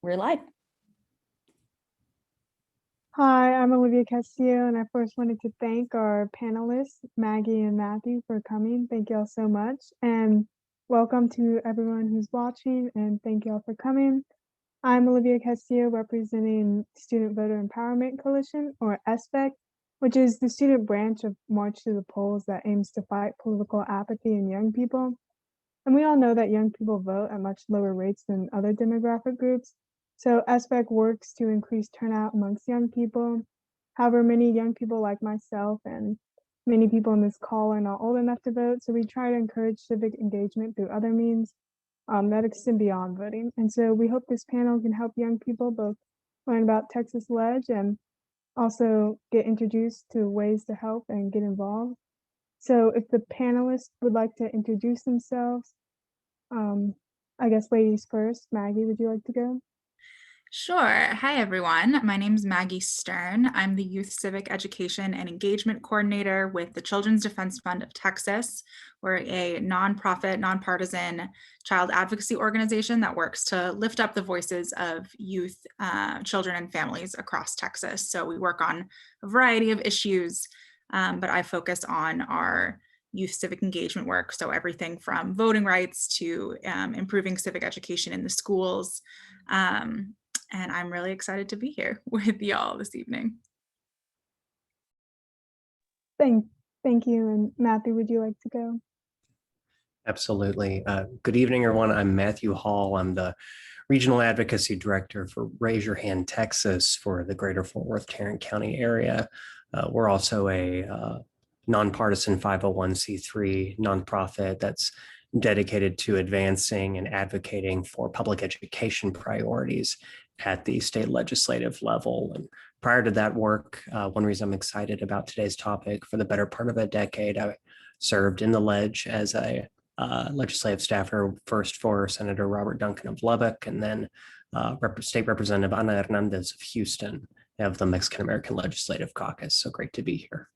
We're live. Hi, I'm Olivia Castillo, and I first wanted to thank our panelists, Maggie and Matthew, for coming. Thank you all so much. And welcome to everyone who's watching, and thank you all for coming. I'm Olivia Castillo, representing Student Voter Empowerment Coalition, or SVEC, which is the student branch of March to the Polls that aims to fight political apathy in young people. And we all know that young people vote at much lower rates than other demographic groups. So SVEC works to increase turnout amongst young people. However, many young people like myself and many people in this call are not old enough to vote. So we try to encourage civic engagement through other means that extend beyond voting. And so we hope this panel can help young people both learn about Texas Lege and also get introduced to ways to help and get involved. So if the panelists would like to introduce themselves, I guess ladies first. Maggie, would you like to go? Sure. Hi, everyone. My name is Maggie Stern. I'm the Youth Civic Education and Engagement Coordinator with the Children's Defense Fund of Texas. We're a nonprofit, nonpartisan child advocacy organization that works to lift up the voices of youth, children, and families across Texas. So we work on a variety of issues, but I focus on our youth civic engagement work. So everything from voting rights to improving civic education in the schools. And I'm really excited to be here with y'all this evening. Thank you. And Matthew, would you like to go? Absolutely. Good evening, everyone. I'm Matthew Hall. I'm the Regional Advocacy Director for Raise Your Hand Texas for the Greater Fort Worth Tarrant County area. We're also a nonpartisan 501c3 nonprofit that's dedicated to advancing and advocating for public education priorities at the state legislative level. And prior to that work, one reason I'm excited about today's topic, for the better part of a decade, I served in the Lege as a legislative staffer, first for Senator Robert Duncan of Lubbock, and then State Representative Ana Hernandez of Houston of the Mexican American Legislative Caucus. So great to be here.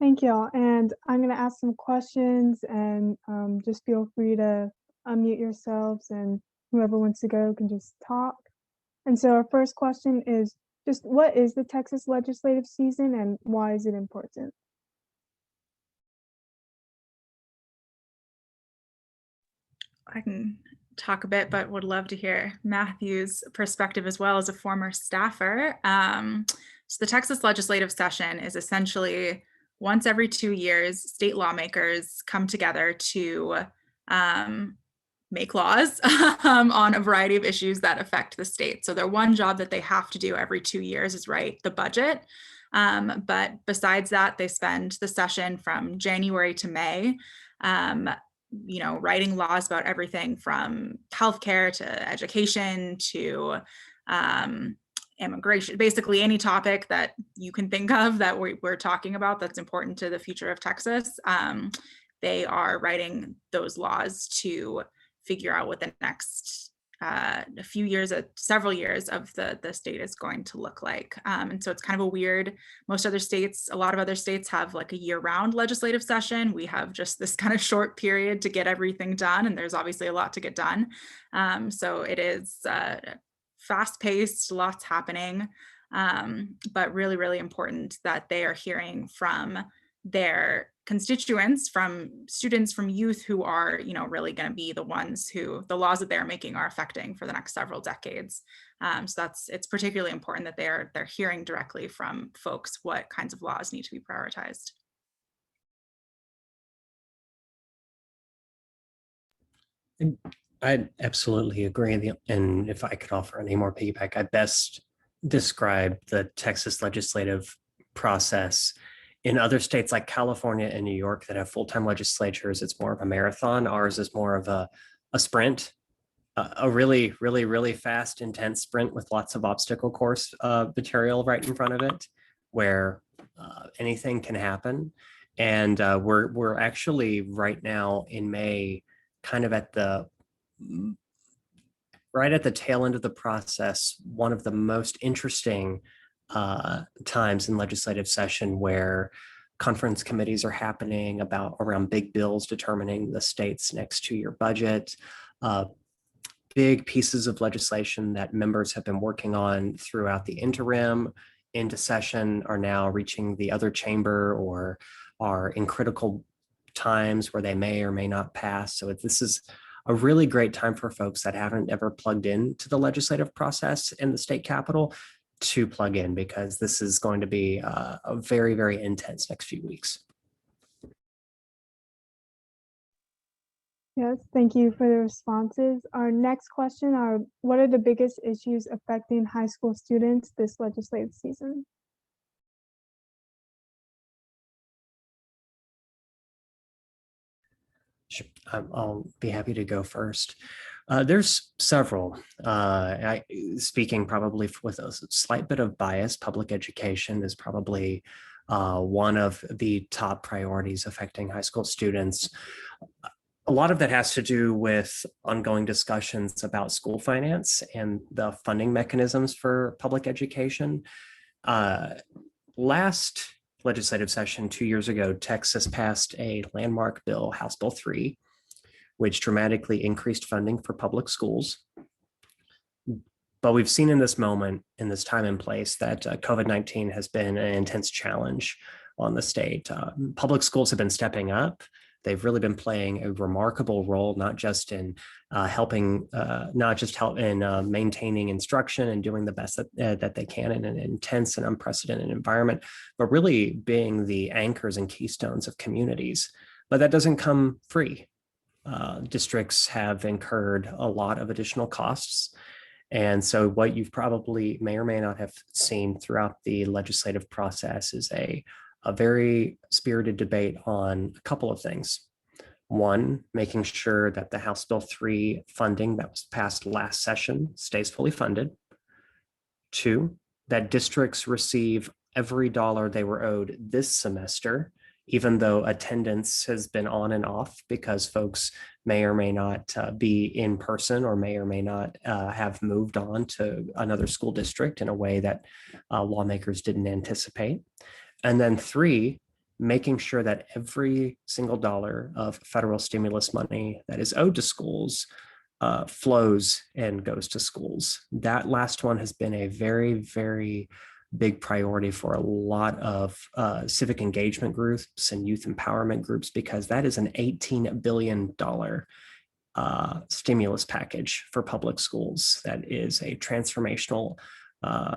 Thank you all. And I'm going to ask some questions, and just feel free to unmute yourselves, and whoever wants to go can just talk. And so our first question is just, what is the Texas legislative season and why is it important? I can talk a bit, but would love to hear Matthew's perspective as well as a former staffer. So the Texas legislative session is essentially once every 2 years, state lawmakers come together to make laws on a variety of issues that affect the state. So their one job that they have to do every 2 years is write the budget. But besides that, they spend the session from January to May, writing laws about everything from healthcare to education to immigration, basically any topic that you can think of that we're talking about that's important to the future of Texas. They are writing those laws to figure out what the next several years of the state is going to look like. And so it's kind of a weird, a lot of other states have like a year-round legislative session. We have just this kind of short period to get everything done, and there's obviously a lot to get done. So it is fast-paced, lots happening, but really, really important that they are hearing from their constituents, from students, from youth who are, really going to be the ones who the laws that they're making are affecting for the next several decades. So it's particularly important that they're hearing directly from folks what kinds of laws need to be prioritized. I absolutely agree. And if I could offer any more piggyback, I best describe the Texas legislative process in other states like California and New York that have full-time legislatures. It's more of a marathon. Ours is more of a sprint, a really, really, really fast, intense sprint with lots of obstacle course material right in front of it, where anything can happen. And we're actually right now in May, kind of right at the tail end of the process, one of the most interesting times in legislative session, where conference committees are happening around big bills determining the state's next 2-year budget. big pieces of legislation that members have been working on throughout the interim into session are now reaching the other chamber or are in critical times where they may or may not pass. So this is a really great time for folks that haven't ever plugged into the legislative process in the state capitol to plug in, because this is going to be a very, very intense next few weeks. Yes, thank you for the responses. Our next question are, what are the biggest issues affecting high school students this legislative season? Sure. I'll be happy to go first. There's several. Speaking probably with a slight bit of bias, public education is probably one of the top priorities affecting high school students. A lot of that has to do with ongoing discussions about school finance and the funding mechanisms for public education. Last legislative session 2 years ago, Texas passed a landmark bill, House Bill 3, which dramatically increased funding for public schools. But we've seen in this moment, in this time and place, that COVID-19 has been an intense challenge on the state. Public schools have been stepping up. They've really been playing a remarkable role, not just in maintaining instruction and doing the best that they can in an intense and unprecedented environment, but really being the anchors and keystones of communities. But that doesn't come free. Districts have incurred a lot of additional costs. And so what you've probably may or may not have seen throughout the legislative process is a very spirited debate on a couple of things. One, making sure that the House Bill 3 funding that was passed last session stays fully funded. Two, that districts receive every dollar they were owed this semester, even though attendance has been on and off because folks may or may not be in person or may not have moved on to another school district in a way that lawmakers didn't anticipate. And then three, making sure that every single dollar of federal stimulus money that is owed to schools flows and goes to schools. That last one has been a very, very big priority for a lot of civic engagement groups and youth empowerment groups, because that is an $18 billion stimulus package for public schools. That is a transformational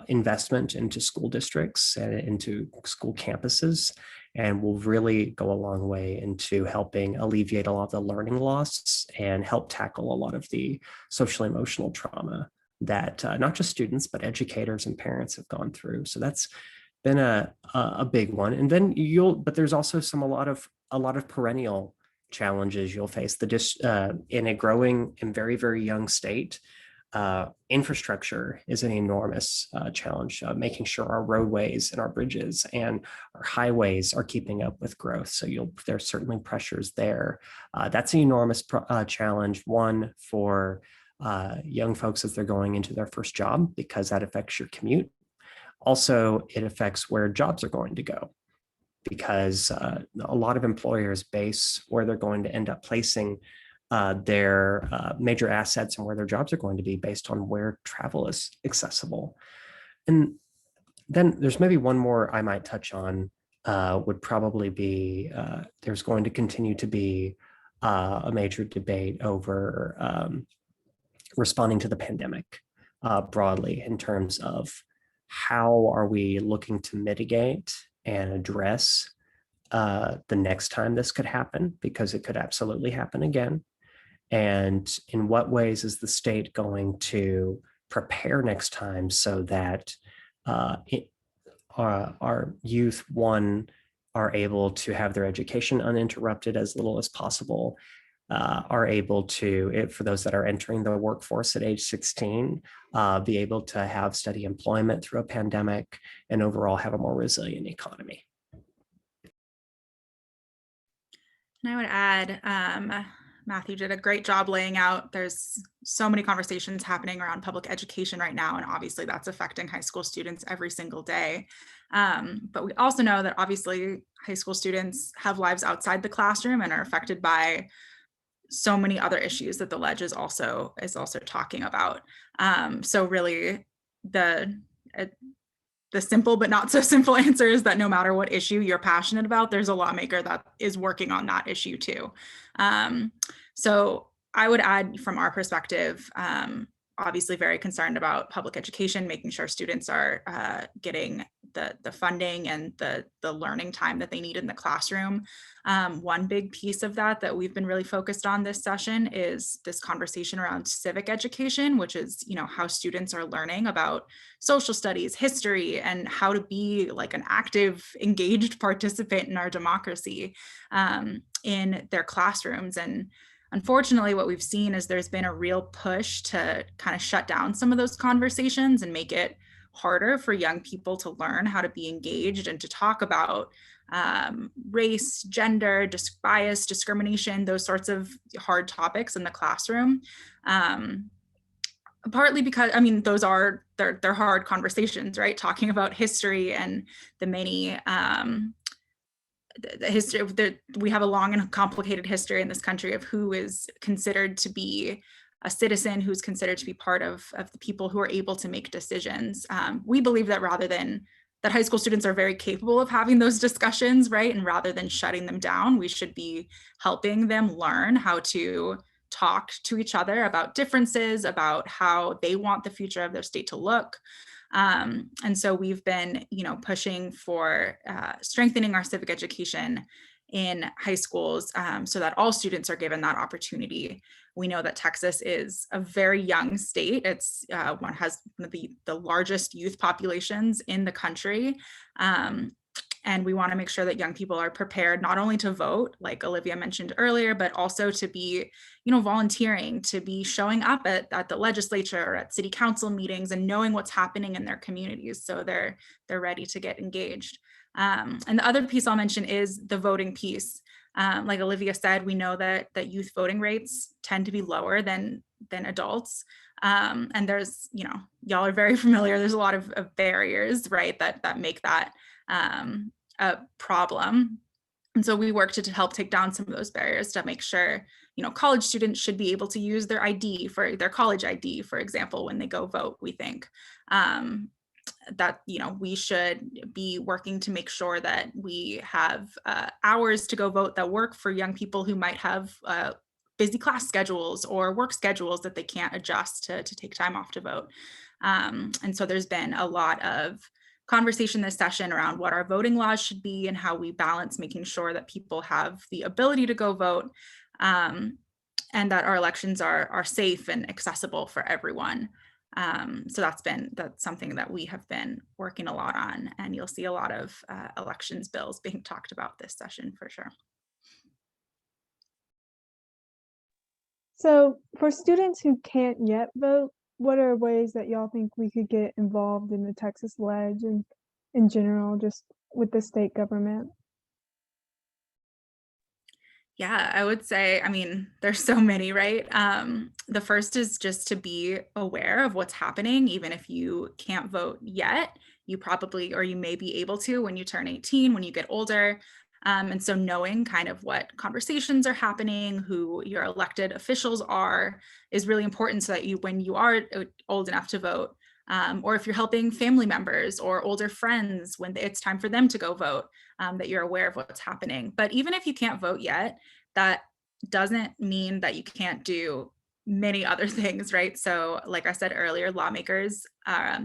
investment into school districts and into school campuses, and will really go a long way into helping alleviate a lot of the learning loss and help tackle a lot of the social emotional trauma that not just students, but educators and parents have gone through. So that's been a big one. And then but there's also a lot of perennial challenges you'll face. In a growing and very, very young state, infrastructure is an enormous challenge, making sure our roadways and our bridges and our highways are keeping up with growth. So there's certainly pressures there. That's an enormous challenge, one for young folks as they're going into their first job, because that affects your commute. Also, it affects where jobs are going to go, because a lot of employers base where they're going to end up placing their major assets and where their jobs are going to be based on where travel is accessible. And then there's maybe one more I might touch on, would probably be there's going to continue to be a major debate over responding to the pandemic broadly, in terms of how are we looking to mitigate and address the next time this could happen, because it could absolutely happen again. And in what ways is the state going to prepare next time so that our youth, one, are able to have their education uninterrupted as little as possible, are able to, for those that are entering the workforce at age 16, be able to have steady employment through a pandemic, and overall have a more resilient economy. And I would add, Matthew did a great job laying out, there's so many conversations happening around public education right now, and obviously that's affecting high school students every single day. But we also know that obviously high school students have lives outside the classroom and are affected by so many other issues that the Lege is also talking about. So really the simple but not so simple answer is that no matter what issue you're passionate about, there's a lawmaker that is working on that issue too. So I would add, from our perspective, obviously very concerned about public education, making sure students are getting the funding and the learning time that they need in the classroom. One big piece of that we've been really focused on this session is this conversation around civic education, which is, how students are learning about social studies, history, and how to be like an active, engaged participant in our democracy in their classrooms. And unfortunately, what we've seen is there's been a real push to kind of shut down some of those conversations and make it harder for young people to learn how to be engaged and to talk about race, gender, bias, discrimination, those sorts of hard topics in the classroom. Partly because, those are, they're hard conversations, right? Talking about history and the many, the history of we have a long and complicated history in this country of who is considered to be a citizen, who's considered to be part of the people who are able to make decisions. We believe that that high school students are very capable of having those discussions, right? And rather than shutting them down, we should be helping them learn how to talk to each other about differences, about how they want the future of their state to look. And so we've been, pushing for strengthening our civic education in high schools so that all students are given that opportunity. We know that Texas is a very young state. It's has one of the largest youth populations in the country. And we want to make sure that young people are prepared not only to vote, like Olivia mentioned earlier, but also to be, volunteering, to be showing up at the legislature or at city council meetings and knowing what's happening in their communities, so they're ready to get engaged. And the other piece I'll mention is the voting piece. Like Olivia said, we know that youth voting rates tend to be lower than adults. And there's, y'all are very familiar, there's a lot of barriers, right, that make that a problem. And so we work to help take down some of those barriers to make sure, college students should be able to use their ID, for their college ID, for example, when they go vote. We think that, we should be working to make sure that we have hours to go vote that work for young people who might have busy class schedules or work schedules that they can't adjust to take time off to vote. And so there's been a lot of conversation this session around what our voting laws should be and how we balance making sure that people have the ability to go vote and that our elections are safe and accessible for everyone. So that's something that we have been working a lot on, and you'll see a lot of elections bills being talked about this session for sure. So for students who can't yet vote, what are ways that y'all think we could get involved in the Texas Lege and in general, just with the state government? Yeah, I would say, there's so many, right? The first is just to be aware of what's happening, even if you can't vote yet. You probably, or you may be able to when you turn 18, when you get older. And so knowing kind of what conversations are happening, who your elected officials are, is really important, so that when you are old enough to vote, or if you're helping family members or older friends when it's time for them to go vote, that you're aware of what's happening. But even if you can't vote yet, that doesn't mean that you can't do many other things, right? So like I said earlier, lawmakers,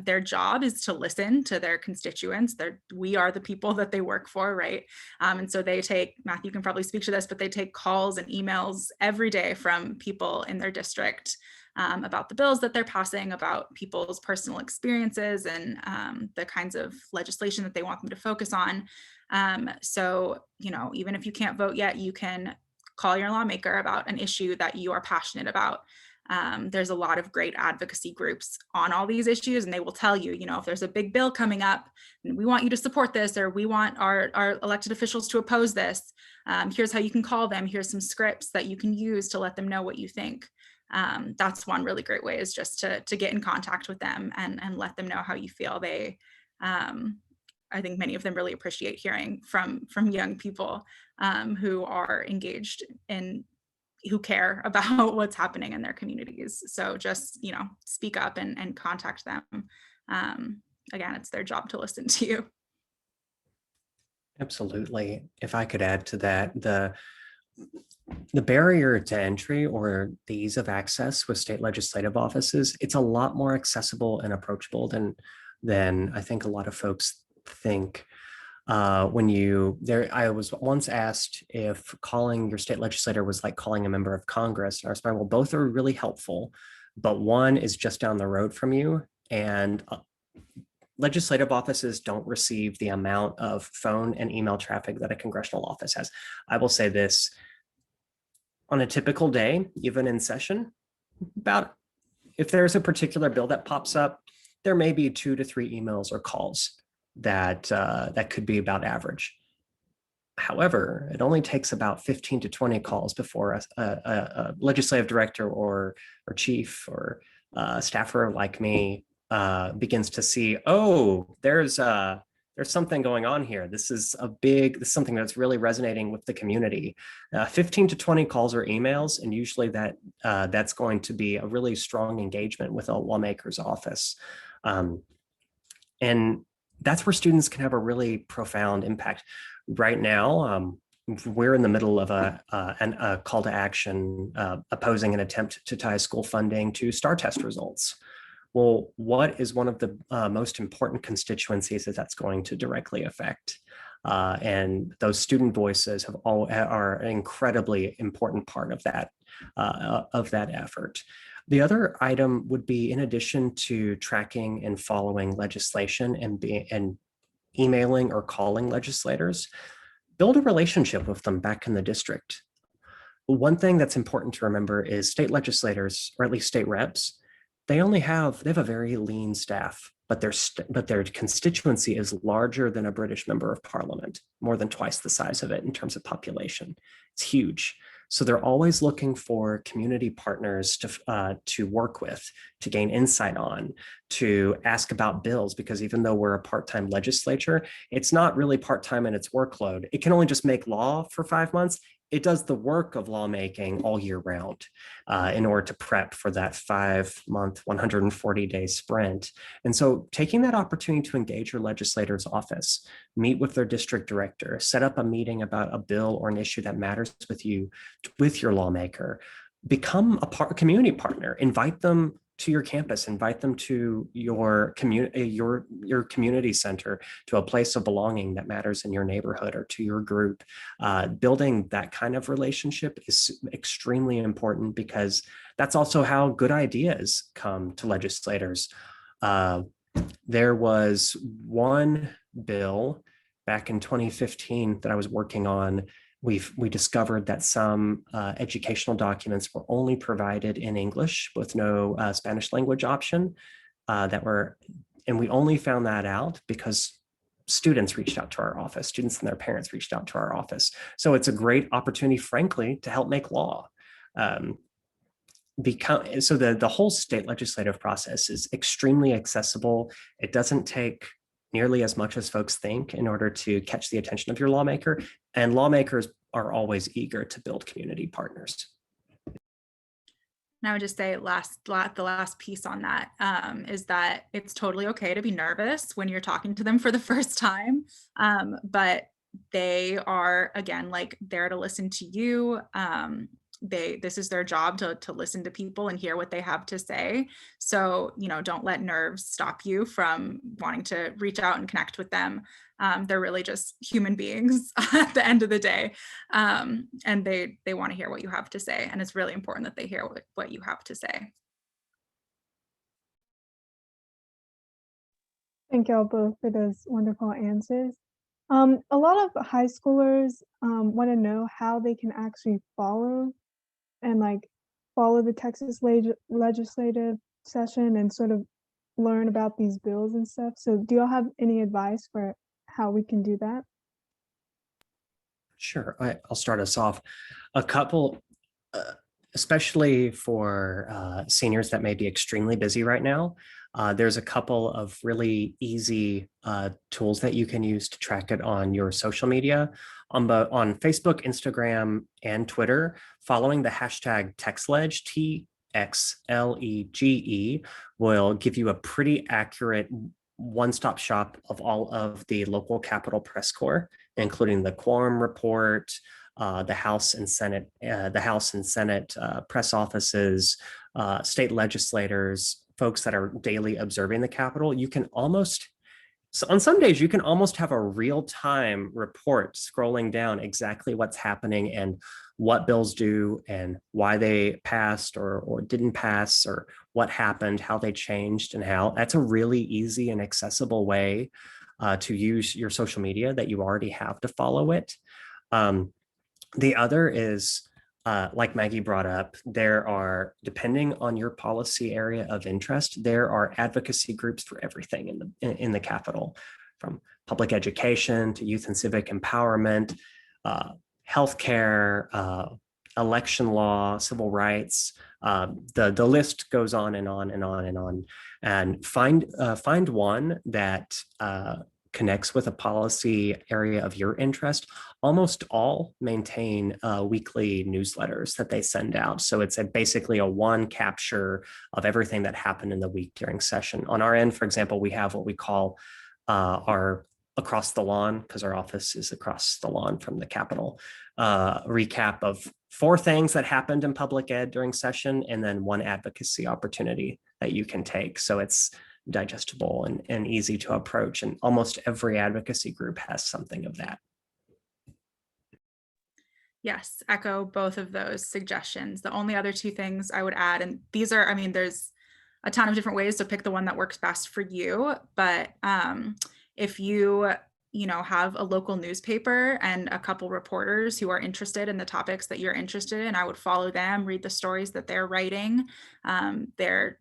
their job is to listen to their constituents. We are the people that they work for, right? And so they take, Matthew can probably speak to this, but they take calls and emails every day from people in their district about the bills that they're passing, about people's personal experiences and the kinds of legislation that they want them to focus on. So, even if you can't vote yet, you can call your lawmaker about an issue that you are passionate about. There's a lot of great advocacy groups on all these issues, and they will tell you, if there's a big bill coming up, and we want you to support this, or we want our elected officials to oppose this. Here's how you can call them. Here's some scripts that you can use to let them know what you think. That's one really great way, is just to get in contact with them and let them know how you feel. I think many of them really appreciate hearing from young people who are engaged in who care about what's happening in their communities. So just, speak up and contact them. Again, it's their job to listen to you. Absolutely. If I could add to that, the barrier to entry or the ease of access with state legislative offices, it's a lot more accessible and approachable than I think a lot of folks think. I was once asked if calling your state legislator was like calling a member of Congress. And I responded, well, both are really helpful, but one is just down the road from you, and legislative offices don't receive the amount of phone and email traffic that a congressional office has. I will say this, on a typical day, even in session, if there's a particular bill that pops up, there may be 2 to 3 emails or calls that could be about average. However, it only takes about 15 to 20 calls before a legislative director or chief or staffer like me begins to see, oh, there's something going on here. This is something that's really resonating with the community. 15 to 20 calls or emails, and usually that's going to be a really strong engagement with a lawmaker's office. And that's where students can have a really profound impact. Right now, we're in the middle of a call to action opposing an attempt to tie school funding to STAR test results. Well, what is one of the most important constituencies that's going to directly affect? And those student voices are an incredibly important part of that effort. The other item would be, in addition to tracking and following legislation and emailing or calling legislators, build a relationship with them back in the district. One thing that's important to remember is state legislators, or at least state reps, they have a very lean staff, but their constituency is larger than a British member of parliament, more than twice the size of it in terms of population. It's huge. So they're always looking for community partners to work with, to gain insight on, to ask about bills, because even though we're a part-time legislature, it's not really part-time in its workload. It can only just make law for 5 months. It does the work of lawmaking all year round in order to prep for that 5-month, 140-day sprint. And so taking that opportunity to engage your legislator's office, meet with their district director, set up a meeting about a bill or an issue that matters with your lawmaker, become a community partner, invite them to your campus, invite them to your community center, to a place of belonging that matters in your neighborhood or to your group. Building that kind of relationship is extremely important, because that's also how good ideas come to legislators. There was one bill back in 2015 that I was working on. We discovered that some educational documents were only provided in English with no Spanish language option and we only found that out because students reached out to our office, students and their parents reached out to our office. So it's a great opportunity, frankly, to help make law. So the whole state legislative process is extremely accessible. It doesn't take nearly as much as folks think in order to catch the attention of your lawmaker, and lawmakers are always eager to build community partners. And I would just say the last piece on that is that it's totally okay to be nervous when you're talking to them for the first time, but they are, again, like, there to listen to you. This is their job to listen to people and hear what they have to say. So, don't let nerves stop you from wanting to reach out and connect with them. They're really just human beings at the end of the day. And they want to hear what you have to say. And it's really important that they hear what you have to say. Thank y'all both for those wonderful answers. A lot of high schoolers want to know how they can actually follow the Texas legislative session and sort of learn about these bills and stuff. So do y'all have any advice for how we can do that? Sure, I'll start us off. A couple, especially for seniors that may be extremely busy right now, there's a couple of really easy tools that you can use to track it on your social media. on Facebook, Instagram, and Twitter, following the hashtag TextLege, TXLEGE, will give you a pretty accurate one-stop shop of all of the local Capitol press corps, including the quorum report, the House and Senate press offices, state legislators, folks that are daily observing the Capitol. You can almost, so on some days, you can almost have a real-time report scrolling down exactly what's happening and what bills do and why they passed or didn't pass, or what happened, how they changed, and how. That's a really easy and accessible way to use your social media that you already have to follow it. The other is, like Maggie brought up, there are, depending on your policy area of interest, there are advocacy groups for everything in the Capitol, from public education to youth and civic empowerment, healthcare, election law, civil rights. The list goes on and on and on and on. And find one that connects with a policy area of your interest. Almost all maintain weekly newsletters that they send out. So it's basically a one capture of everything that happened in the week during session. On our end, for example, we have what we call our across the lawn, because our office is across the lawn from the Capitol, recap of 4 things that happened in public ed during session, and then 1 advocacy opportunity that you can take. So it's digestible and easy to approach. And almost every advocacy group has something of that. Yes, echo both of those suggestions. The only other 2 things I would add, and these are, I mean, there's a ton of different ways, so pick the one that works best for you. But if you have a local newspaper and a couple reporters who are interested in the topics that you're interested in, I would follow them, read the stories that they're writing. They're,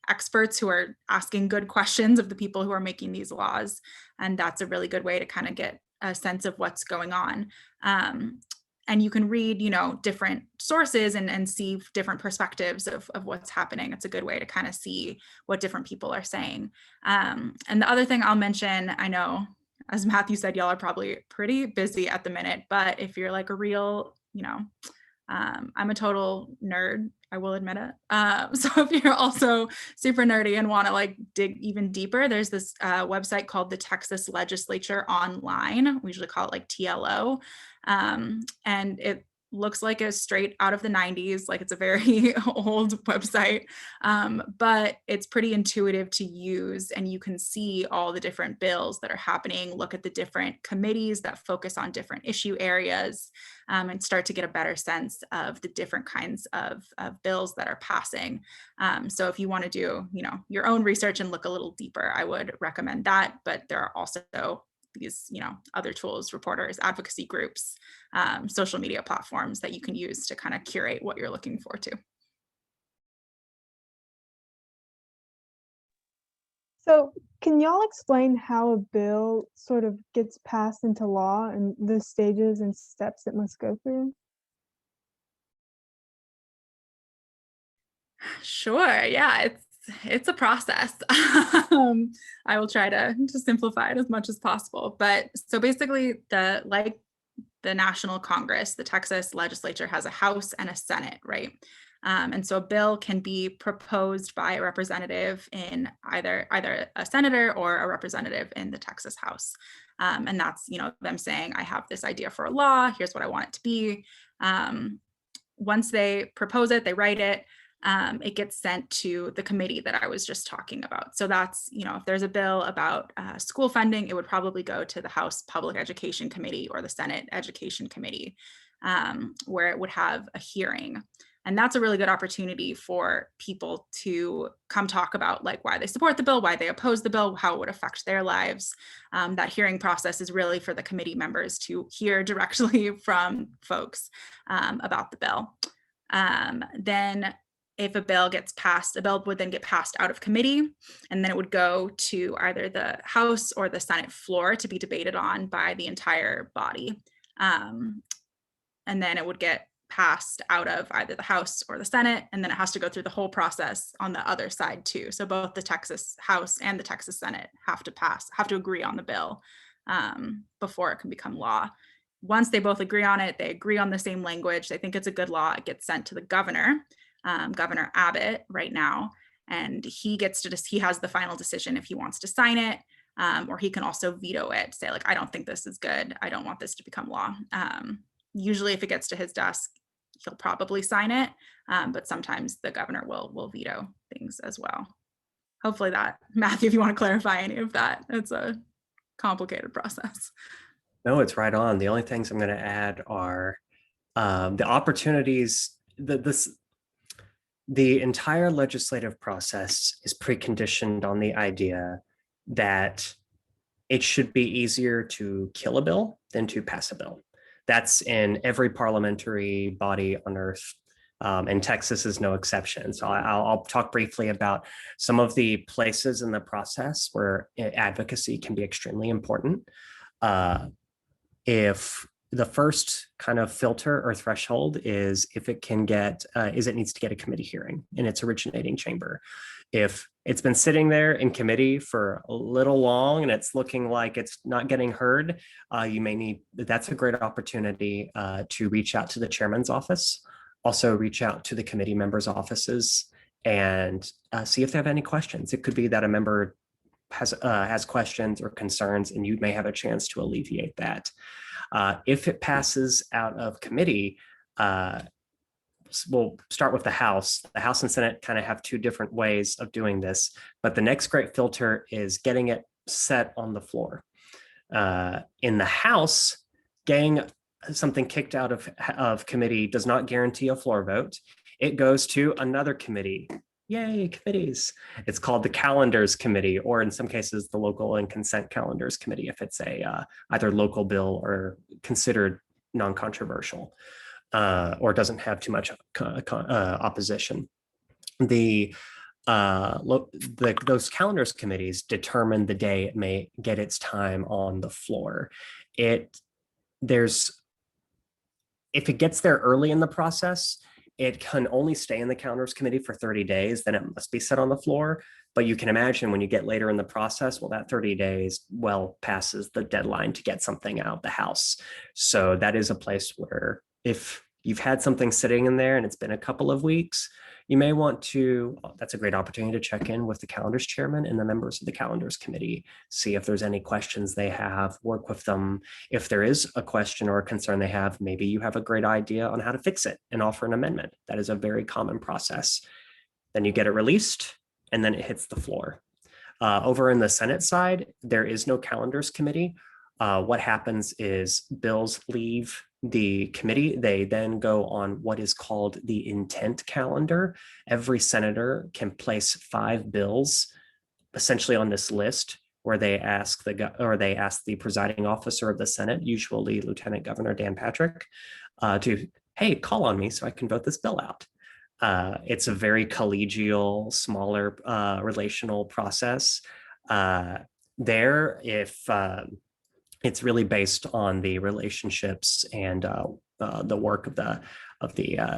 experts who are asking good questions of the people who are making these laws. And that's a really good way to kind of get a sense of what's going on. And you can read, different sources and see different perspectives of what's happening. It's a good way to kind of see what different people are saying. And the other thing I'll mention, I know, as Matthew said, y'all are probably pretty busy at the minute, but if you're like a real, I'm a total nerd, I will admit it. So if you're also super nerdy and want to like dig even deeper, there's this website called the Texas Legislature Online. We usually call it like TLO. And it looks like it's straight out of the 90s, like it's a very old website, but it's pretty intuitive to use, and you can see all the different bills that are happening, look at the different committees that focus on different issue areas, and start to get a better sense of the different kinds of bills that are passing. So if you want to do, your own research and look a little deeper, I would recommend that. But there are also these, other tools, reporters, advocacy groups, social media platforms that you can use to kind of curate what you're looking for too. So can y'all explain how a bill sort of gets passed into law and the stages and steps it must go through? Sure. Yeah, it's a process. I will try to simplify it as much as possible. But so basically, the National Congress, the Texas Legislature has a House and a Senate, right? And so a bill can be proposed by a representative in either a senator or a representative in the Texas House. And that's, them saying, I have this idea for a law, here's what I want it to be. Once they propose it, they write it, it gets sent to the committee that I was just talking about. So that's, if there's a bill about school funding, it would probably go to the House Public Education Committee or the Senate Education Committee, where it would have a hearing. And that's a really good opportunity for people to come talk about like why they support the bill, why they oppose the bill, how it would affect their lives. That hearing process is really for the committee members to hear directly from folks about the bill. Then if a bill gets passed, a bill would then get passed out of committee, and then it would go to either the House or the Senate floor to be debated on by the entire body. And then it would get passed out of either the House or the Senate, and then it has to go through the whole process on the other side too. So both the Texas House and the Texas Senate have to agree on the bill before it can become law. once they both agree on it, they agree on the same language, they think it's a good law, it gets sent to the governor, Governor Abbott right now, and he has the final decision if he wants to sign it, or he can also veto it, say like, I don't think this is good, I don't want this to become law. Usually if it gets to his desk, he'll probably sign it, but sometimes the governor will veto things as well. Hopefully that, Matthew, if you want to clarify any of that, it's a complicated process. No, it's right on. The only things I'm going to add are the opportunities. The entire legislative process is preconditioned on the idea that it should be easier to kill a bill than to pass a bill. That's in every parliamentary body on earth, and Texas is no exception. So I'll talk briefly about some of the places in the process where advocacy can be extremely important. If the first kind of filter or threshold is if it can get, it needs to get a committee hearing in its originating chamber. If it's been sitting there in committee for a little long and it's looking like it's not getting heard, that's a great opportunity to reach out to the chairman's office, also reach out to the committee members' offices and see if they have any questions. It could be that a member has questions or concerns and you may have a chance to alleviate that. If it passes out of committee, we'll start with the House. The House and Senate kind of have two different ways of doing this, but the next great filter is getting it set on the floor. In the House, getting something kicked out of committee does not guarantee a floor vote. It goes to another committee. Yay, committees. It's called the Calendars Committee, or in some cases, the Local and Consent Calendars Committee, if it's a either local bill or considered non-controversial, or doesn't have too much opposition. Those calendars committees determine the day it may get its time on the floor. If it gets there early in the process, it can only stay in the calendars committee for 30 days, then it must be set on the floor. But you can imagine when you get later in the process, well, that 30 days well passes the deadline to get something out of the House. So that is a place where if you've had something sitting in there and it's been a couple of weeks, you may want to, that's a great opportunity to check in with the calendars chairman and the members of the calendars committee, see if there's any questions they have, work with them. If there is a question or a concern they have, maybe you have a great idea on how to fix it and offer an amendment. That is a very common process. Then you get it released and then it hits the floor. Over in the Senate side, there is no calendars committee. What happens is bills leave the committee. They then go on what is called the intent calendar. Every senator can place 5 bills essentially on this list where they ask the presiding officer of the Senate, usually Lieutenant Governor Dan Patrick, to, hey, call on me so I can vote this bill out. It's a very collegial, smaller relational process. It's really based on the relationships and the work of the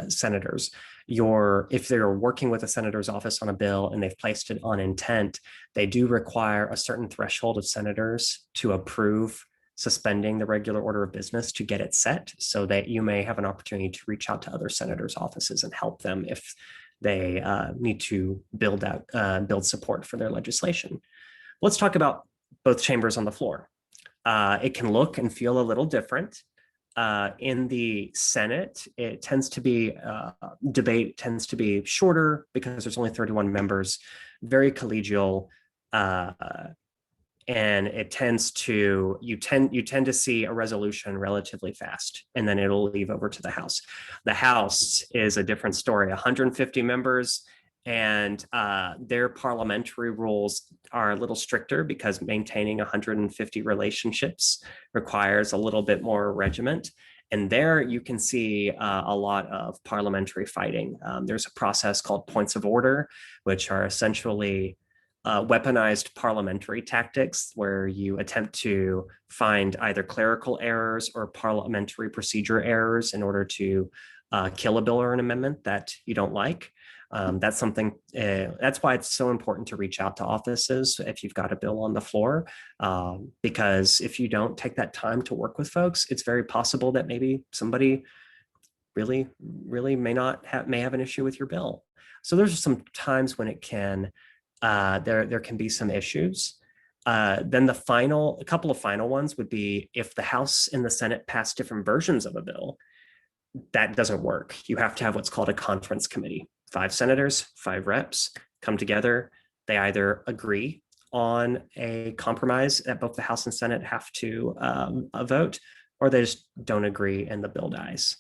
senators. If they're working with a senator's office on a bill and they've placed it on intent, they do require a certain threshold of senators to approve suspending the regular order of business to get it set, so that you may have an opportunity to reach out to other senators' offices and help them if they need to build support for their legislation. Let's talk about both chambers on the floor. It can look and feel a little different. In the Senate, it tends to be, debate tends to be shorter because there's only 31 members, very collegial, and it tends to, you tend to see a resolution relatively fast, and then it'll leave over to the House. The House is a different story, 150 members, and their parliamentary rules are a little stricter because maintaining 150 relationships requires a little bit more regiment. And there you can see a lot of parliamentary fighting. There's a process called points of order, which are essentially weaponized parliamentary tactics where you attempt to find either clerical errors or parliamentary procedure errors in order to kill a bill or an amendment that you don't like. That's something, that's why it's so important to reach out to offices if you've got a bill on the floor, because if you don't take that time to work with folks, it's very possible that maybe somebody really may have an issue with your bill. So there's some times when it can, there can be some issues. Then a couple of final ones would be if the House and the Senate pass different versions of a bill, that doesn't work. You have to have what's called a conference committee. 5 senators, 5 reps come together. They either agree on a compromise that both the House and Senate have to vote, or they just don't agree and the bill dies.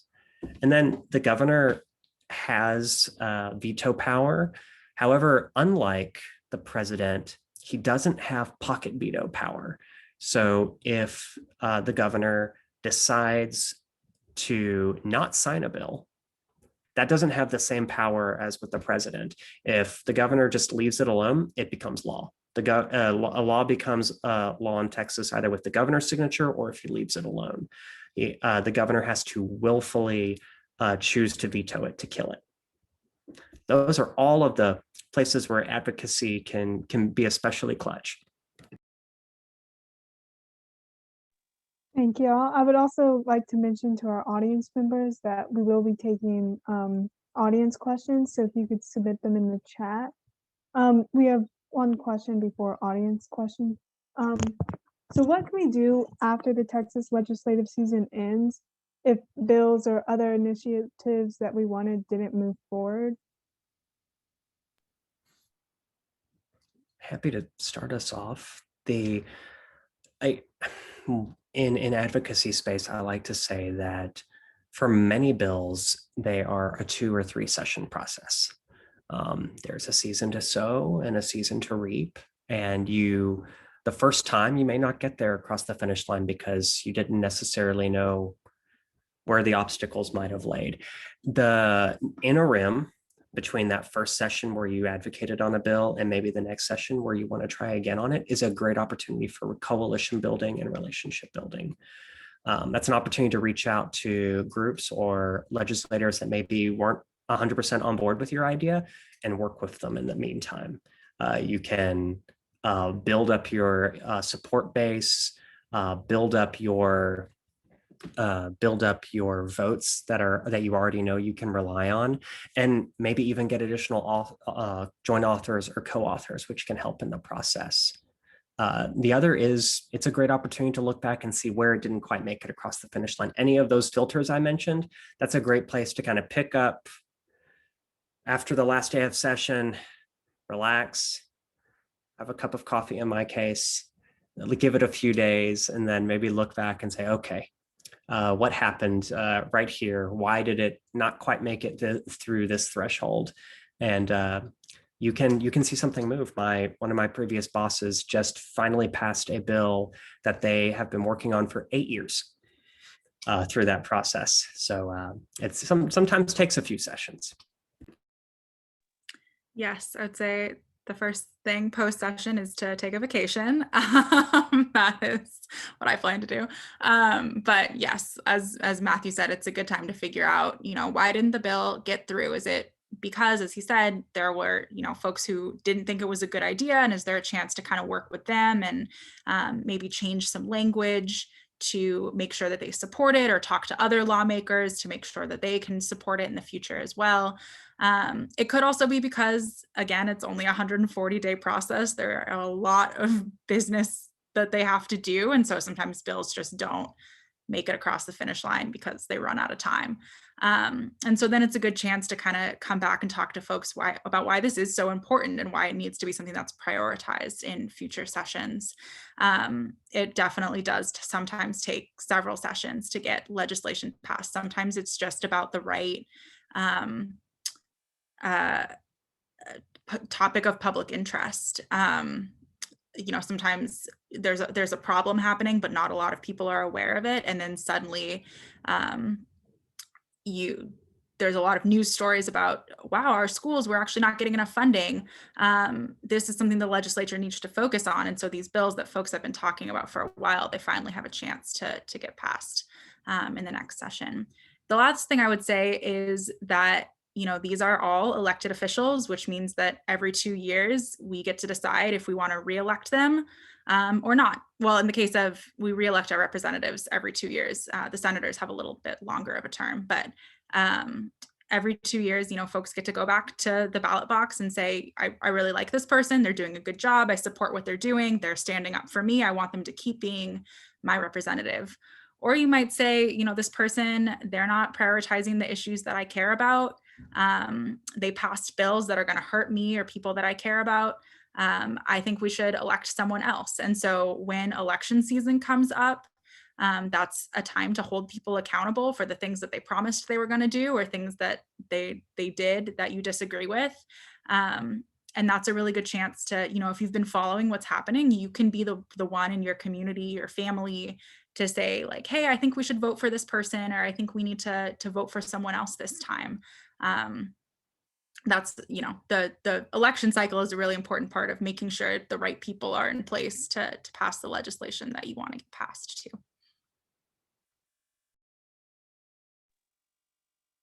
And then the governor has veto power. However, unlike the president, he doesn't have pocket veto power. So if the governor decides to not sign a bill, that doesn't have the same power as with the president. If the governor just leaves it alone, it becomes law. A law becomes law in Texas either with the governor's signature or if he leaves it alone. The governor has to willfully choose to veto it, to kill it. Those are all of the places where advocacy can be especially clutch. Thank you all. I would also like to mention to our audience members that we will be taking audience questions. So if you could submit them in the chat. We have one question before audience question. So what can we do after the Texas legislative season ends if bills or other initiatives that we wanted didn't move forward? Happy to start us off. In advocacy space, I like to say that for many bills, they are a 2 or 3 session process. There's a season to sow and a season to reap. And the first time you may not get there across the finish line because you didn't necessarily know where the obstacles might have laid. The interim between that first session where you advocated on a bill and maybe the next session where you want to try again on it is a great opportunity for coalition building and relationship building. That's an opportunity to reach out to groups or legislators that maybe weren't 100% on board with your idea and work with them in the meantime. You can build up your support base, build up your votes that you already know you can rely on, and maybe even get additional joint authors or co-authors, which can help in the process. The other is it's a great opportunity to look back and see where it didn't quite make it across the finish line. Any of those filters I mentioned, that's a great place to kind of pick up after the last day of session, relax, have a cup of coffee in my case, give it a few days, and then maybe look back and say, okay, what happened right here? Why did it not quite make it through this threshold? And you can see something move. One of my previous bosses just finally passed a bill that they have been working on for 8 years through that process. So it sometimes takes a few sessions. Yes, I'd say the first thing post-session is to take a vacation. That is what I plan to do. But yes, as Matthew said, it's a good time to figure out, why didn't the bill get through? Is it because, as he said, there were, folks who didn't think it was a good idea, and is there a chance to kind of work with them and maybe change some language to make sure that they support it, or talk to other lawmakers to make sure that they can support it in the future as well. It could also be because, again, it's only a 140-day process. There are a lot of business that they have to do. And so sometimes bills just don't make it across the finish line because they run out of time. And so then it's a good chance to kind of come back and talk to folks about why this is so important and why it needs to be something that's prioritized in future sessions. It definitely does sometimes take several sessions to get legislation passed. Sometimes it's just about the right topic of public interest. Sometimes there's a problem happening, but not a lot of people are aware of it. And then suddenly there's a lot of news stories about, wow, our schools, we're actually not getting enough funding. This is something the legislature needs to focus on. And so these bills that folks have been talking about for a while, they finally have a chance to get passed in the next session. The last thing I would say is that these are all elected officials, which means that every 2 years we get to decide if we want to reelect them or not. Well, in the case of we reelect our representatives every 2 years, the senators have a little bit longer of a term, but every 2 years, folks get to go back to the ballot box and say, I really like this person. They're doing a good job. I support what they're doing. They're standing up for me. I want them to keep being my representative. Or you might say, this person, they're not prioritizing the issues that I care about. They passed bills that are going to hurt me or people that I care about. I think we should elect someone else. And so when election season comes up, that's a time to hold people accountable for the things that they promised they were going to do or things that they did that you disagree with. And that's a really good chance to, if you've been following what's happening, you can be the one in your community, your family, to say like, hey, I think we should vote for this person, or I think we need to vote for someone else this time. That's, the election cycle is a really important part of making sure the right people are in place to pass the legislation that you want to get passed too.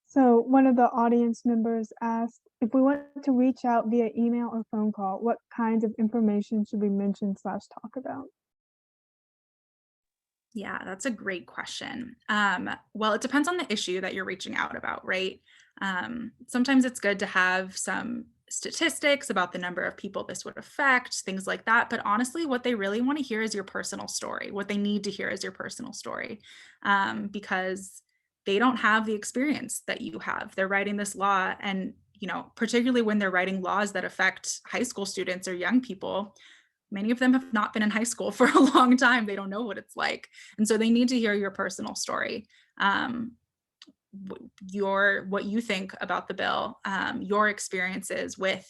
So one of the audience members asked if we want to reach out via email or phone call, what kinds of information should we mention/talk about? Yeah, that's a great question. Well, it depends on the issue that you're reaching out about, right? Sometimes it's good to have some statistics about the number of people this would affect, things like that. But honestly, what they really want to hear is your personal story. What they need to hear is your personal story, because they don't have the experience that you have. They're writing this law, and particularly when they're writing laws that affect high school students or young people, many of them have not been in high school for a long time. They don't know what it's like. And so they need to hear your personal story, what you think about the bill, your experiences with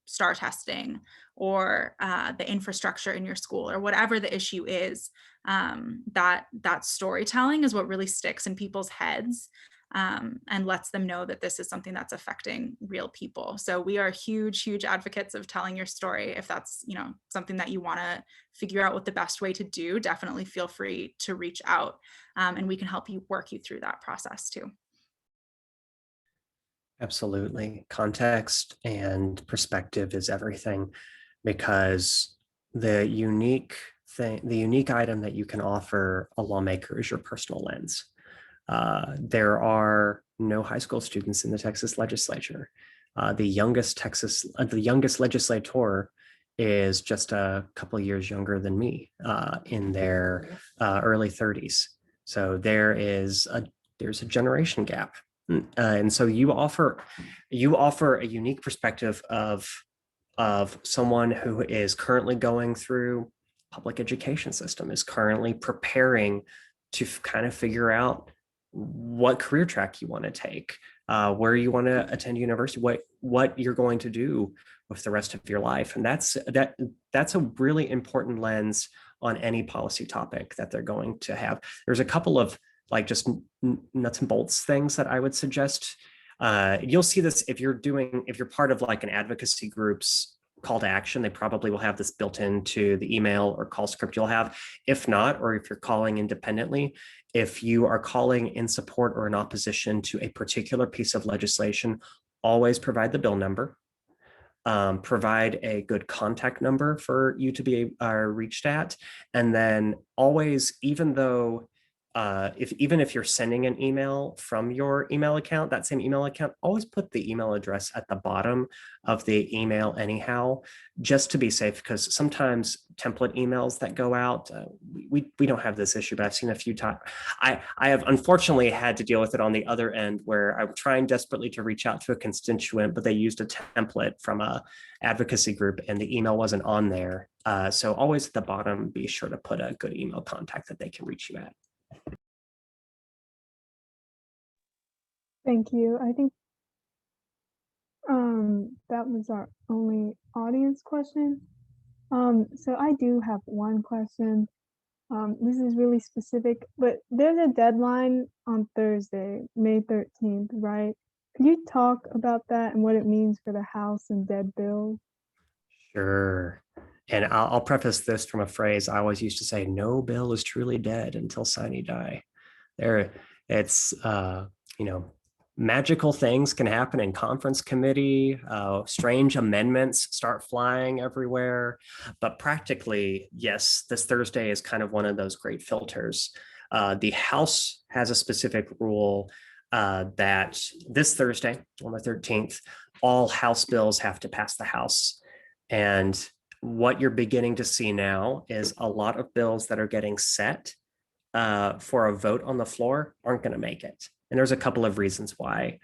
STAR testing or the infrastructure in your school or whatever the issue is. That storytelling is what really sticks in people's heads. And lets them know that this is something that's affecting real people. So we are huge, huge advocates of telling your story. If that's, something that you want to figure out what the best way to do, definitely feel free to reach out, and we can help you work you through that process too. Absolutely. Context and perspective is everything, because the unique item that you can offer a lawmaker is your personal lens. There are no high school students in the Texas Legislature. The youngest legislator is just a couple of years younger than me, in their early 30s. So there's a generation gap, and so you offer a unique perspective of someone who is currently going through public education system, is currently preparing to kind of figure out what career track you want to take, where you want to attend university, what you're going to do with the rest of your life. And that's a really important lens on any policy topic that they're going to have. There's a couple of like just nuts and bolts things that I would suggest. You'll see this if you're part of like an advocacy group's call to action. They probably will have this built into the email or call script you'll have. If not, or if you're calling independently, if you are calling in support or in opposition to a particular piece of legislation, always provide the bill number, provide a good contact number for you to be reached at. And then always, even if you're sending an email from your email account, that same email account, always put the email address at the bottom of the email anyhow, just to be safe, because sometimes template emails that go out, we don't have this issue, but I've seen a few times. I have unfortunately had to deal with it on the other end, where I'm trying desperately to reach out to a constituent, but they used a template from a advocacy group and the email wasn't on there. So always at the bottom, be sure to put a good email contact that they can reach you at. Thank you. I think that was our only audience question. So I do have one question. This is really specific, but there's a deadline on Thursday, May 13th, right? Could you talk about that and what it means for the House and dead bills? Sure. And I'll preface this from a phrase I always used to say: no bill is truly dead until sine die. It's magical things can happen in conference committee. Strange amendments start flying everywhere. But practically, yes, this Thursday is kind of one of those great filters. The House has a specific rule that this Thursday, on the 13th, all House bills have to pass the House. And what you're beginning to see now is a lot of bills that are getting set for a vote on the floor aren't going to make it. And there's a couple of reasons why.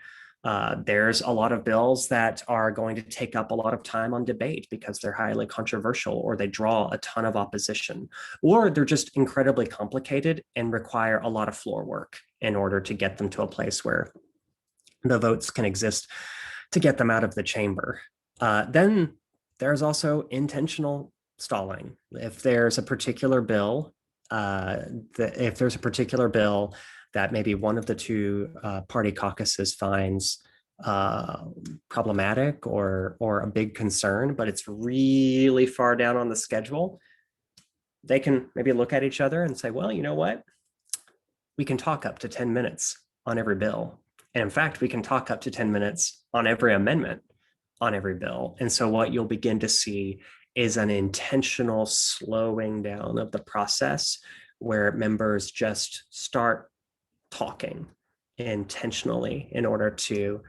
There's a lot of bills that are going to take up a lot of time on debate because they're highly controversial, or they draw a ton of opposition, or they're just incredibly complicated and require a lot of floor work in order to get them to a place where the votes can exist to get them out of the chamber. Then there's also intentional stalling. If there's a particular bill, that maybe one of the two party caucuses finds problematic or a big concern, but it's really far down on the schedule, they can maybe look at each other and say, well, you know what? We can talk up to 10 minutes on every bill. And in fact, we can talk up to 10 minutes on every amendment on every bill. And so what you'll begin to see is an intentional slowing down of the process where members just start talking intentionally in order to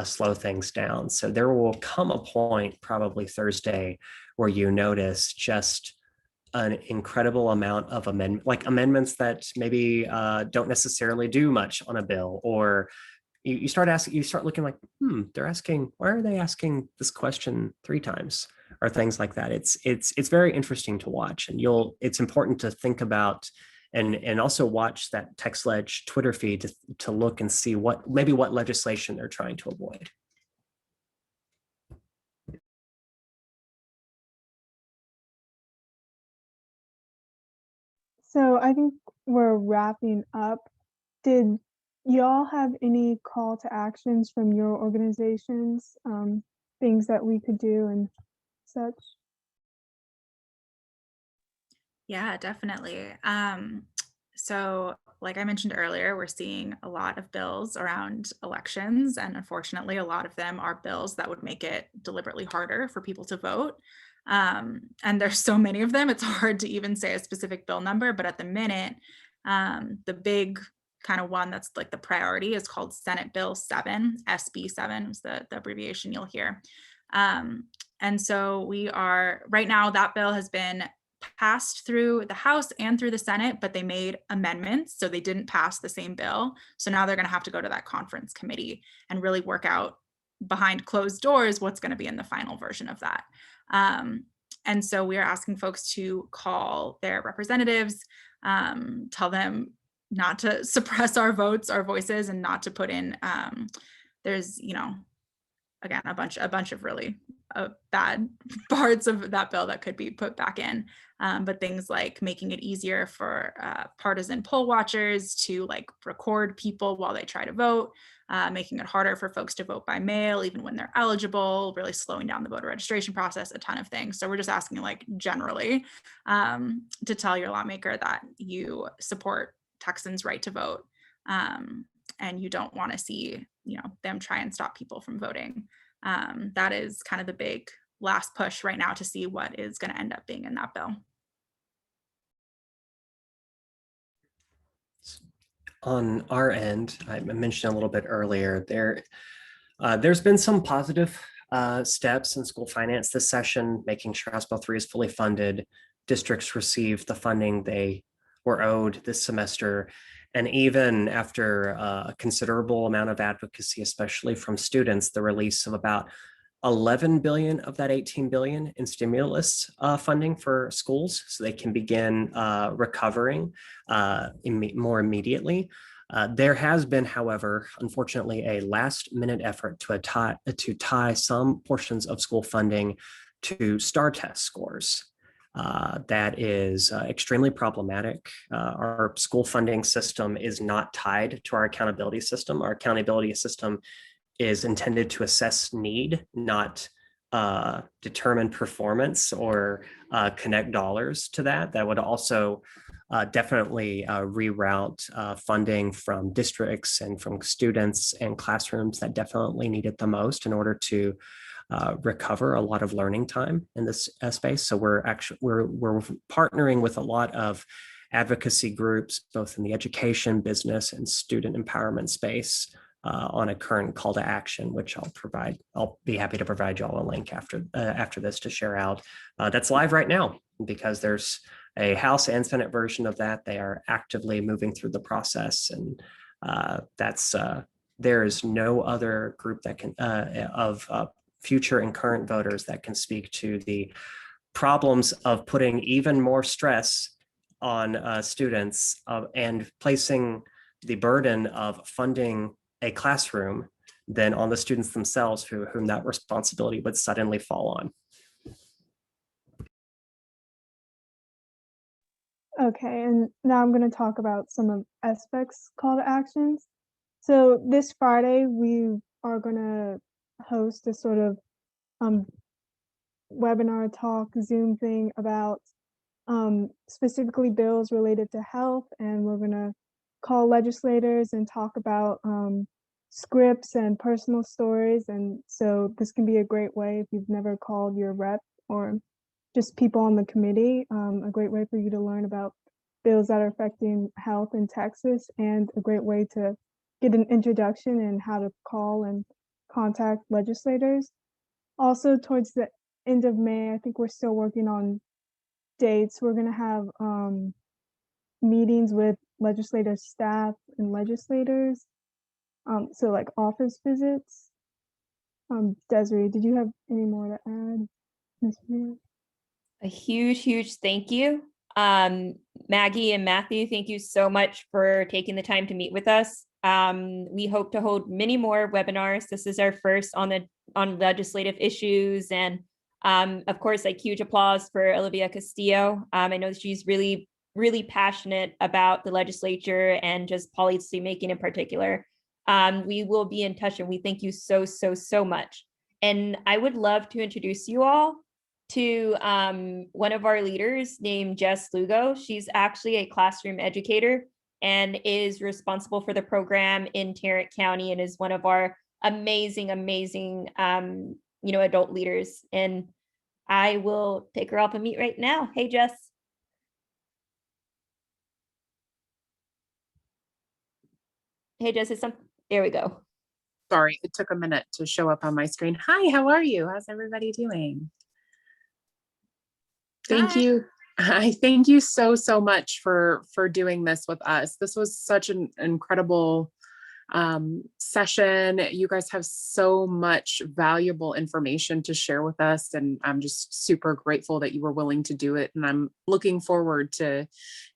slow things down. So there will come a point, probably Thursday, where you notice just an incredible amount of amendments that maybe don't necessarily do much on a bill, or you start looking like, why are they asking this question 3 times, or things like that. It's very interesting to watch, and it's important to think about and also watch that Texas Ledge Twitter feed to look and see what legislation they're trying to avoid. So I think we're wrapping up. Did y'all have any call to actions from your organizations, things that we could do and such? Yeah, definitely. So like I mentioned earlier, we're seeing a lot of bills around elections, and unfortunately, a lot of them are bills that would make it deliberately harder for people to vote. And there's so many of them, it's hard to even say a specific bill number, but at the minute, the big kind of one that's like the priority is called Senate Bill 7, SB 7 is the abbreviation you'll hear. And so right now that bill has been passed through the House and through the Senate, but they made amendments, so they didn't pass the same bill. So now they're going to have to go to that conference committee and really work out behind closed doors what's going to be in the final version of that. And so we are asking folks to call their representatives, tell them not to suppress our voices, and not to put in, there's, again, a bunch of really bad parts of that bill that could be put back in. But things like making it easier for partisan poll watchers to record people while they try to vote, making it harder for folks to vote by mail, even when they're eligible, really slowing down the voter registration process, a ton of things. So we're just asking generally to tell your lawmaker that you support Texans' right to vote, and you don't want to see them try and stop people from voting. That is kind of the big last push right now to see what is going to end up being in that bill. On our end, I mentioned a little bit earlier, there's been some positive steps in school finance this session, making sure House Bill 3 is fully funded. Districts receive the funding they were owed this semester. And even after a considerable amount of advocacy, especially from students, the release of about 11 billion of that 18 billion in stimulus funding for schools, so they can begin recovering more immediately. There has been, however, unfortunately, a last-minute effort to tie some portions of school funding to STAR test scores. That is extremely problematic. Our school funding system is not tied to our accountability system. Our accountability system is intended to assess need, not determine performance or connect dollars to that. That would also definitely reroute funding from districts and from students and classrooms that definitely need it the most in order to recover a lot of learning time in this space. So we're partnering with a lot of advocacy groups, both in the education, business, and student empowerment space on a current call to action, which I'll be happy to provide you all a link after this to share out. That's live right now because there's a House and Senate version of that. They are actively moving through the process, and there is no other group that can of future and current voters that can speak to the problems of putting even more stress on students and placing the burden of funding a classroom than on the students themselves, whom that responsibility would suddenly fall on. Okay, and now I'm going to talk about some of SVEC's call to actions. So this Friday, we are going to host a sort of webinar talk Zoom thing about specifically bills related to health, and we're going to call legislators and talk about scripts and personal stories. And so this can be a great way if you've never called your rep or just people on the committee, a great way for you to learn about bills that are affecting health in Texas, and a great way to get an introduction in how to call and contact legislators. Also, towards the end of May, I think we're still working on dates. We're going to have meetings with legislative staff and legislators. So like office visits. Desiree, did you have any more to add, Ms. Mayor? A huge thank you. Maggie and Matthew, thank you so much for taking the time to meet with us. We hope to hold many more webinars. This is our first on legislative issues, and of course, like, huge applause for Olivia Castillo. I know she's really passionate about the legislature and just policy making in particular. We will be in touch, and we thank you so much. And I would love to introduce you all to one of our leaders named Jess Lugo. She's actually a classroom educator and is responsible for the program in Tarrant County, and is one of our amazing adult leaders. And I will take her off a meet right now. Hey, Jess. Hey, Jess, there we go. Sorry, it took a minute to show up on my screen. Hi, how are you? How's everybody doing? Thank you. Hi, thank you so much for doing this with us. This was such an incredible session. You guys have so much valuable information to share with us, and I'm just super grateful that you were willing to do it. And I'm looking forward to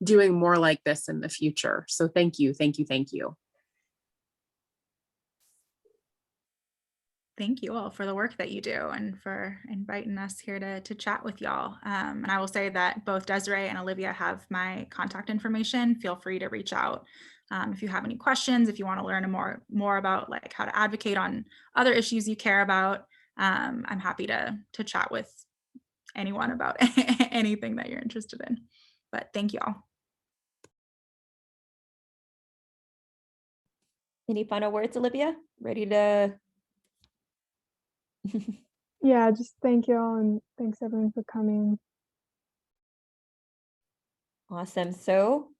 doing more like this in the future. So thank you. Thank you all for the work that you do and for inviting us here to chat with y'all. And I will say that both Desiree and Olivia have my contact information. Feel free to reach out if you have any questions, if you want to learn more about like how to advocate on other issues you care about. I'm happy to chat with anyone about anything that you're interested in. But thank you all. Any final words, Olivia? Ready to? Yeah, just thank you all, and thanks everyone for coming. Awesome. So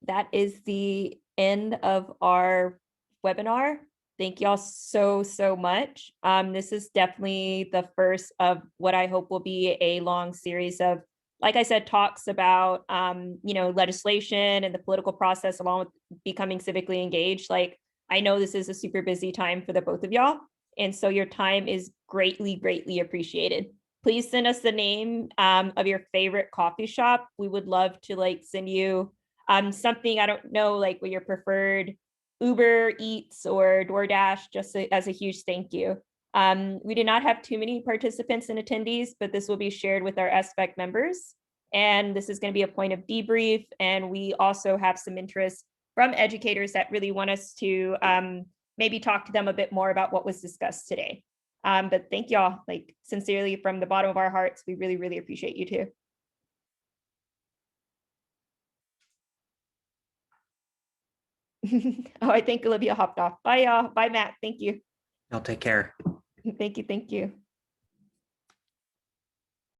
that is the end of our webinar. Thank you all so much. This is definitely the first of what I hope will be a long series of, like I said, talks about legislation and the political process, along with becoming civically engaged. Like, I know this is a super busy time for the both of y'all, and so your time is greatly appreciated. Please send us the name of your favorite coffee shop. We would love to send you something, I don't know, like what your preferred Uber Eats or DoorDash, just as a huge thank you. We did not have too many participants and attendees, but this will be shared with our SVEC members. And this is going to be a point of debrief. And we also have some interest from educators that really want us to maybe talk to them a bit more about what was discussed today. But thank y'all, like sincerely from the bottom of our hearts. We really, really appreciate you too. Oh, I think Olivia hopped off. Bye, y'all. Bye, Matt. Thank you. Y'all take care. Thank you. Thank you.